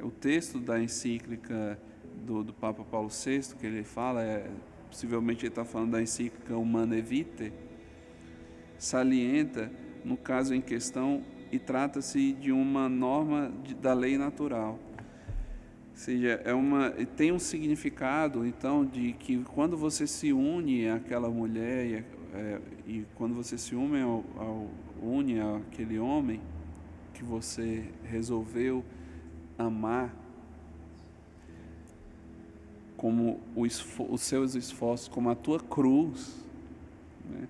O texto da encíclica do Papa Paulo VI, que ele fala, possivelmente ele está falando da encíclica Humanae Vitae, salienta, no caso em questão, e trata-se de uma norma da lei natural. Ou seja, tem um significado, então, de que quando você se une àquela mulher e quando você se une àquele homem que você resolveu amar, como os seus esforços, como a tua cruz, né?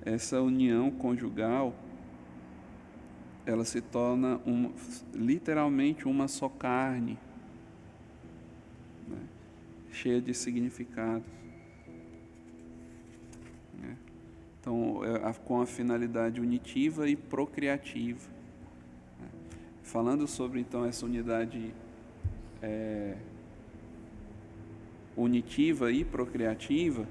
Essa união conjugal, ela se torna literalmente uma só carne, né? Cheia de significados, né? Então, com a finalidade unitiva e procriativa, né? Falando sobre, então, essa unidade unitiva e procriativa,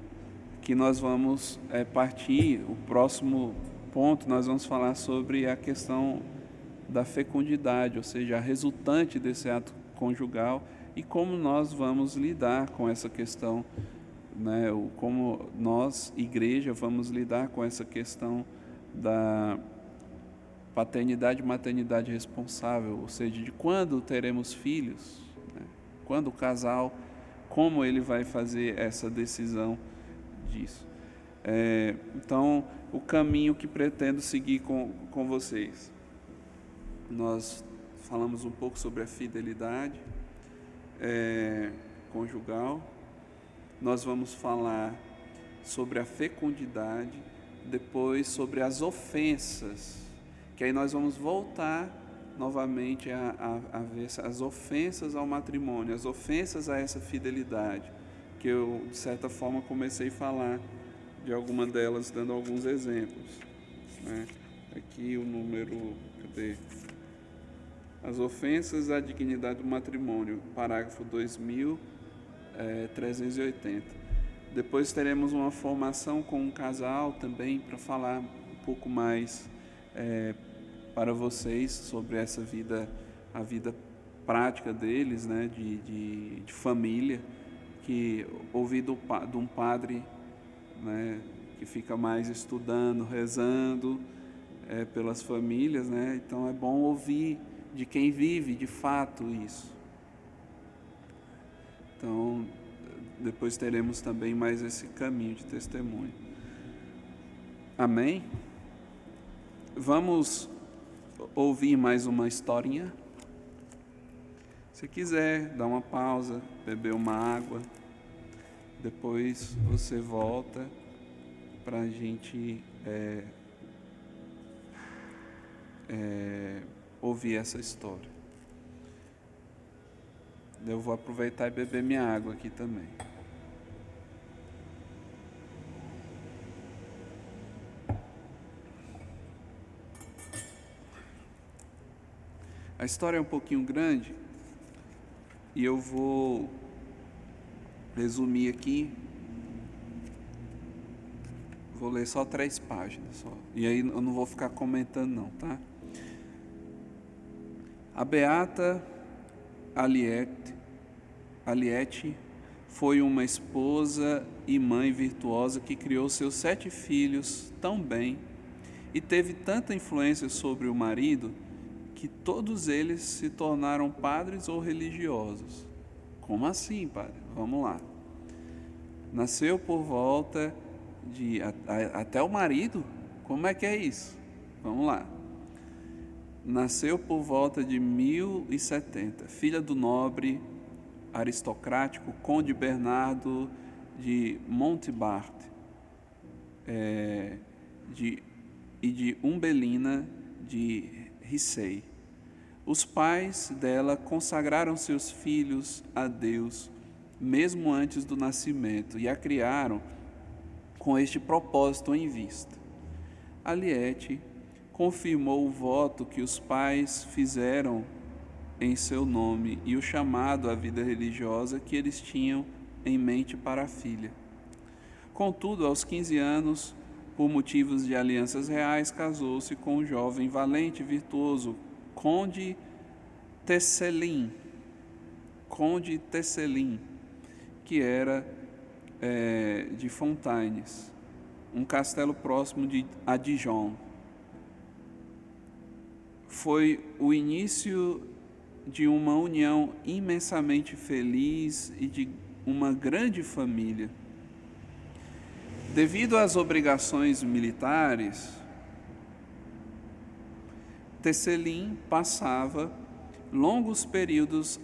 que nós vamos partir, o próximo ponto, nós vamos falar sobre a questão da fecundidade, ou seja, a resultante desse ato conjugal e como nós vamos lidar com essa questão, né? Como nós, igreja, vamos lidar com essa questão da paternidade e maternidade responsável, ou seja, de quando teremos filhos, né? Quando o casal, como ele vai fazer essa decisão disso. Então, o caminho que pretendo seguir com vocês. Nós falamos um pouco sobre a fidelidade conjugal. Nós vamos falar sobre a fecundidade, depois sobre as ofensas, que aí nós vamos voltar novamente a ver as ofensas ao matrimônio, as ofensas a essa fidelidade, que eu, de certa forma, comecei a falar de alguma delas, dando alguns exemplos, né? Aqui o número, cadê? As ofensas à dignidade do matrimônio, parágrafo 2380. Depois teremos uma formação com um casal também, para falar um pouco mais para vocês sobre essa vida, a vida prática deles, né, de família, que ouvi de um padre, né, que fica mais estudando, rezando pelas famílias, né? Então é bom ouvir de quem vive de fato isso. Então, depois teremos também mais esse caminho de testemunho. Amém? Vamos ouvir mais uma historinha? Se quiser, dá uma pausa, beber uma água, depois você volta para a gente ouvir essa história. Eu vou aproveitar e beber minha água aqui também. A história é um pouquinho grande e eu vou resumir aqui. Vou ler só 3 páginas só. E aí eu não vou ficar comentando não, tá? A beata Aliette foi uma esposa e mãe virtuosa que criou seus 7 filhos tão bem e teve tanta influência sobre o marido que todos eles se tornaram padres ou religiosos. Como assim, padre? Vamos lá. Nasceu por volta de... Até o marido? Como é que é isso? Vamos lá. Nasceu por volta de 1070, filha do nobre aristocrático Conde Bernardo de Montbard e de Umbelina de Ricei. Os pais dela consagraram seus filhos a Deus, mesmo antes do nascimento, e a criaram com este propósito em vista. Aliette confirmou o voto que os pais fizeram em seu nome e o chamado à vida religiosa que eles tinham em mente para a filha. Contudo, aos 15 anos, por motivos de alianças reais, casou-se com um jovem valente e virtuoso, Conde Tesselin, que era de Fontaines, um castelo próximo a Dijon. Foi o início de uma união imensamente feliz e de uma grande família. Devido às obrigações militares, Tesselin passava longos períodos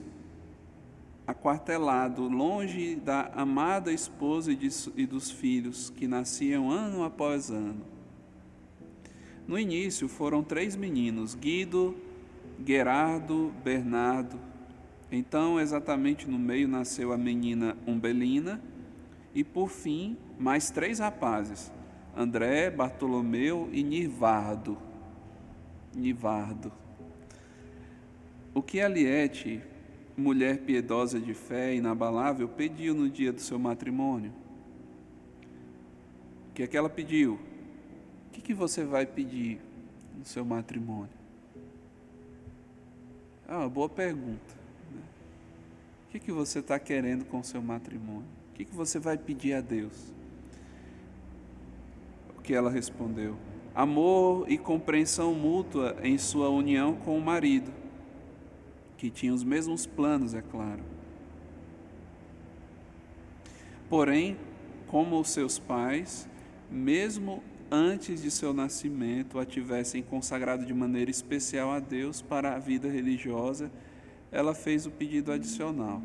aquartelado, longe da amada esposa e dos filhos, que nasciam ano após ano. No início foram 3 meninos, Guido, Gerardo, Bernardo. Então, exatamente no meio, nasceu a menina Umbelina e, por fim, mais 3 rapazes, André, Bartolomeu e Nivardo. O que Aliette, mulher piedosa de fé inabalável, pediu no dia do seu matrimônio? O que é que ela pediu? O que você vai pedir no seu matrimônio? É uma boa pergunta. Né? O que você está querendo com o seu matrimônio? O que você vai pedir a Deus? O que ela respondeu? Amor e compreensão mútua em sua união com o marido, que tinha os mesmos planos, é claro. Porém, como os seus pais, mesmo antes de seu nascimento, a tivessem consagrado de maneira especial a Deus para a vida religiosa, ela fez o pedido adicional.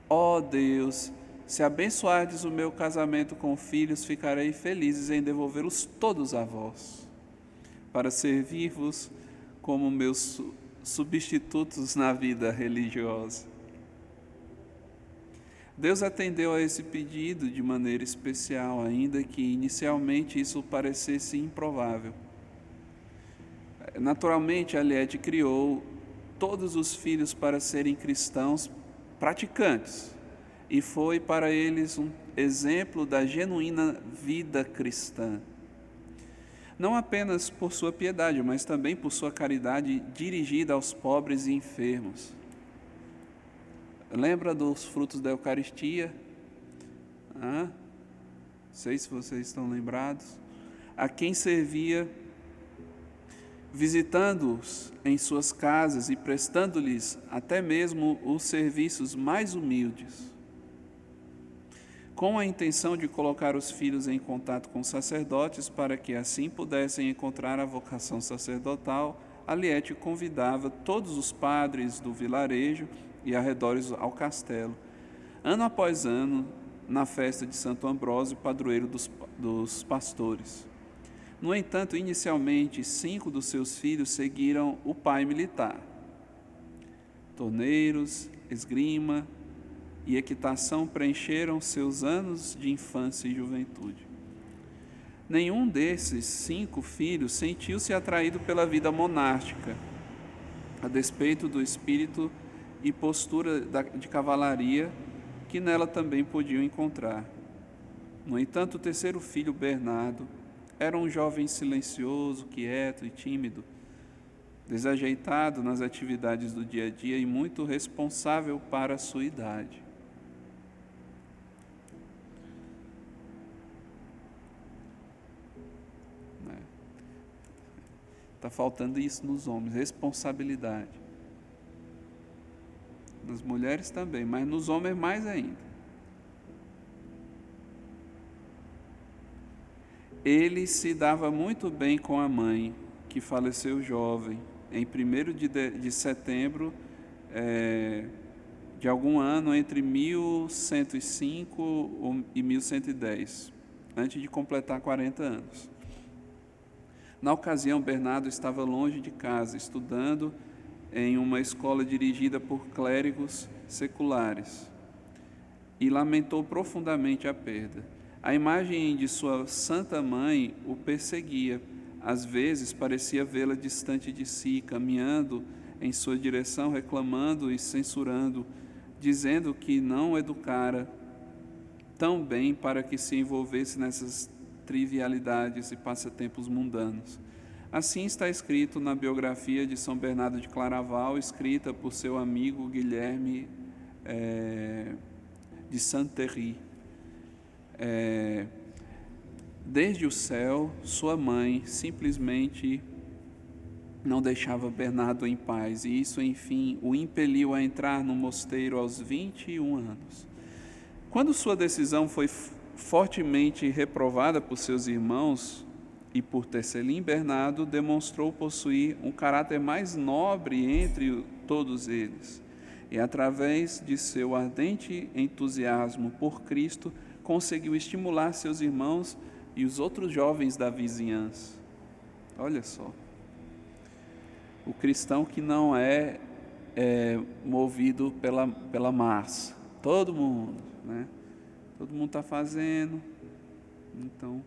Ó Deus, se abençoardes o meu casamento com filhos, ficarei felizes em devolvê-los todos a vós, para servir-vos como meus substitutos na vida religiosa. Deus atendeu a esse pedido de maneira especial, ainda que inicialmente isso parecesse improvável. Naturalmente, Aliette criou todos os filhos para serem cristãos praticantes, e foi para eles um exemplo da genuína vida cristã. Não apenas por sua piedade, mas também por sua caridade dirigida aos pobres e enfermos. Lembra dos frutos da Eucaristia? Não sei se vocês estão lembrados. A quem servia, visitando-os em suas casas e prestando-lhes até mesmo os serviços mais humildes. Com a intenção de colocar os filhos em contato com sacerdotes para que assim pudessem encontrar a vocação sacerdotal, Aliette convidava todos os padres do vilarejo e arredores ao castelo, ano após ano, na festa de Santo Ambrósio, padroeiro dos pastores. No entanto, inicialmente, 5 dos seus filhos seguiram o pai militar. Torneiros, esgrima e equitação preencheram seus anos de infância e juventude. Nenhum desses 5 filhos sentiu-se atraído pela vida monástica, a despeito do espírito e postura de cavalaria que nela também podiam encontrar. No entanto, o terceiro filho, Bernardo, era um jovem silencioso, quieto e tímido, desajeitado nas atividades do dia a dia e muito responsável para a sua idade. Está faltando isso nos homens, responsabilidade. Nas mulheres também, mas nos homens mais ainda. Ele se dava muito bem com a mãe, que faleceu jovem, em 1º de setembro de algum ano entre 1105 e 1110, antes de completar 40 anos. Na ocasião, Bernardo estava longe de casa, estudando em uma escola dirigida por clérigos seculares, e lamentou profundamente a perda. A imagem de sua santa mãe o perseguia. Às vezes parecia vê-la distante de si, caminhando em sua direção, reclamando e censurando, dizendo que não educara tão bem para que se envolvesse nessas trivialidades e passatempos mundanos. Assim está escrito na biografia de São Bernardo de Claraval, escrita por seu amigo Guilherme de Saint-Thierry. Desde o céu, sua mãe simplesmente não deixava Bernardo em paz, e isso, enfim, o impeliu a entrar no mosteiro aos 21 anos. Quando sua decisão foi fortemente reprovada por seus irmãos e por Tecelin, Bernardo demonstrou possuir um caráter mais nobre entre todos eles, e através de seu ardente entusiasmo por Cristo, conseguiu estimular seus irmãos e os outros jovens da vizinhança. Olha só, o cristão que não é movido pela massa, todo mundo, né? Todo mundo está fazendo, então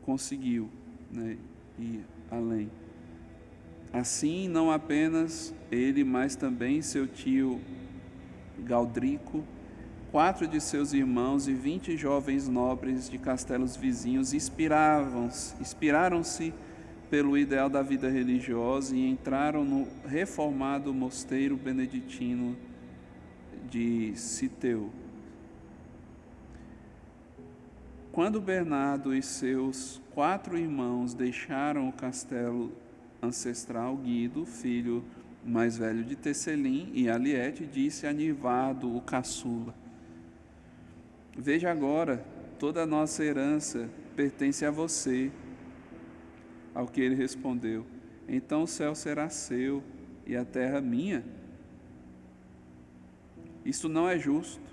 conseguiu, né, ir além. Assim, não apenas ele, mas também seu tio Galdrico, 4 de seus irmãos e 20 jovens nobres de castelos vizinhos inspiraram-se pelo ideal da vida religiosa e entraram no reformado mosteiro beneditino de Citeu. Quando Bernardo e seus 4 irmãos deixaram o castelo ancestral, Guido, filho mais velho de Tecelin, e Aliette, disse a Nivardo, o caçula: veja agora, toda a nossa herança pertence a você. Ao que ele respondeu: então o céu será seu e a terra minha? Isso não é justo.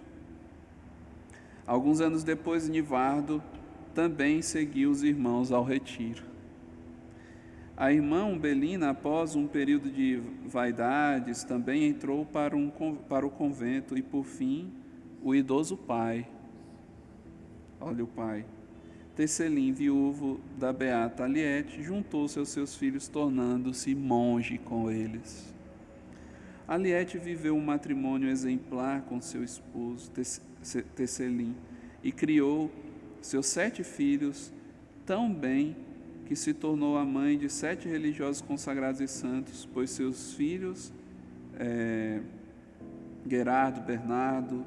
Alguns anos depois, Nivardo também seguiu os irmãos ao retiro. A irmã Umbelina, após um período de vaidades, também entrou para o convento e, por fim, o idoso pai. Olha o pai. Tecelin, viúvo da beata Aliette, juntou-se aos seus filhos, tornando-se monge com eles. Aliette viveu um matrimônio exemplar com seu esposo, Tecelin, e criou seus 7 filhos tão bem que se tornou a mãe de 7 religiosos consagrados e santos, pois seus filhos, Gerardo, Bernardo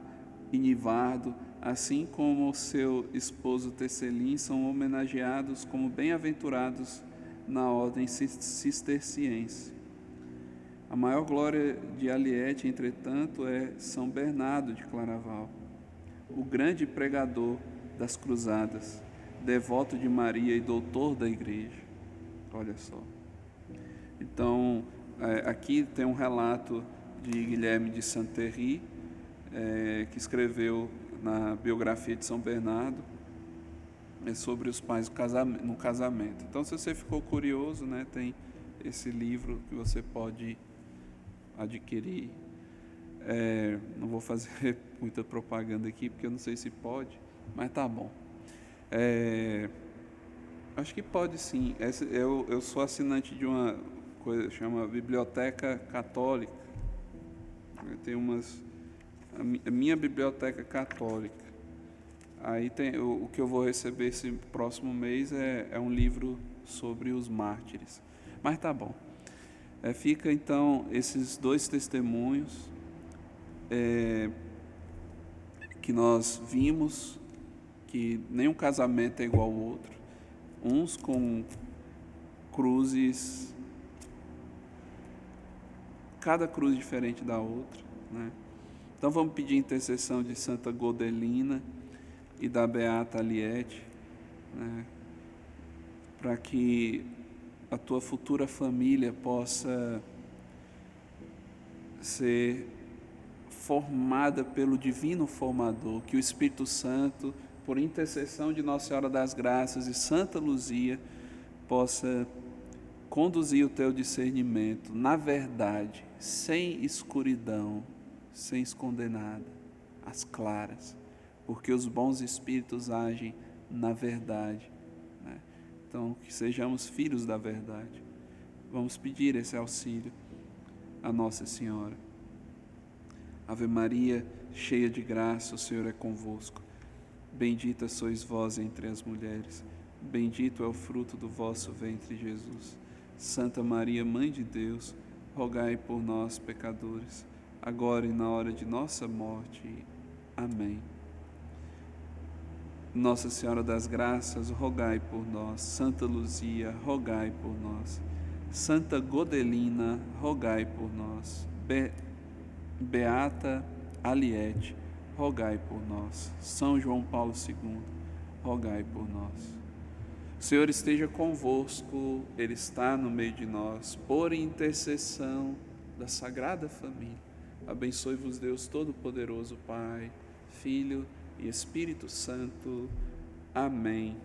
e Nivardo, assim como seu esposo Tecelin, são homenageados como bem-aventurados na ordem cisterciense. A maior glória de Aliette, entretanto, é São Bernardo de Claraval, o grande pregador das cruzadas, devoto de Maria e doutor da igreja. Olha só. Então, aqui tem um relato de Guilherme de Saint-Thierry, que escreveu na biografia de São Bernardo, é sobre os pais no casamento. Então, se você ficou curioso, né, tem esse livro que você pode adquirir. Não vou fazer muita propaganda aqui, porque eu não sei se pode, mas tá bom. Acho que pode sim. Eu sou assinante de uma coisa que chama Biblioteca Católica. Eu tenho a minha biblioteca católica. Aí tem o que eu vou receber esse próximo mês é um livro sobre os mártires. Mas tá bom. Fica então esses dois testemunhos que nós vimos, que nenhum casamento é igual ao outro, uns com cruzes, cada cruz diferente da outra, né? Então vamos pedir intercessão de Santa Godelina e da Beata Aliette, né, para que a tua futura família possa ser formada pelo Divino Formador, que o Espírito Santo, por intercessão de Nossa Senhora das Graças e Santa Luzia, possa conduzir o teu discernimento na verdade, sem escuridão, sem esconder nada, às claras, porque os bons espíritos agem na verdade, né? Então, que sejamos filhos da verdade. Vamos pedir esse auxílio a Nossa Senhora. Ave Maria, cheia de graça, o Senhor é convosco. Bendita sois vós entre as mulheres, bendito é o fruto do vosso ventre, Jesus. Santa Maria, Mãe de Deus, rogai por nós, pecadores, agora e na hora de nossa morte. Amém. Nossa Senhora das Graças, rogai por nós. Santa Luzia, rogai por nós. Santa Godelina, rogai por nós. Beata Aliette, rogai por nós. São João Paulo II, rogai por nós. O Senhor esteja convosco, Ele está no meio de nós, por intercessão da Sagrada Família. Abençoe-vos Deus Todo-Poderoso, Pai, Filho e Espírito Santo. Amém.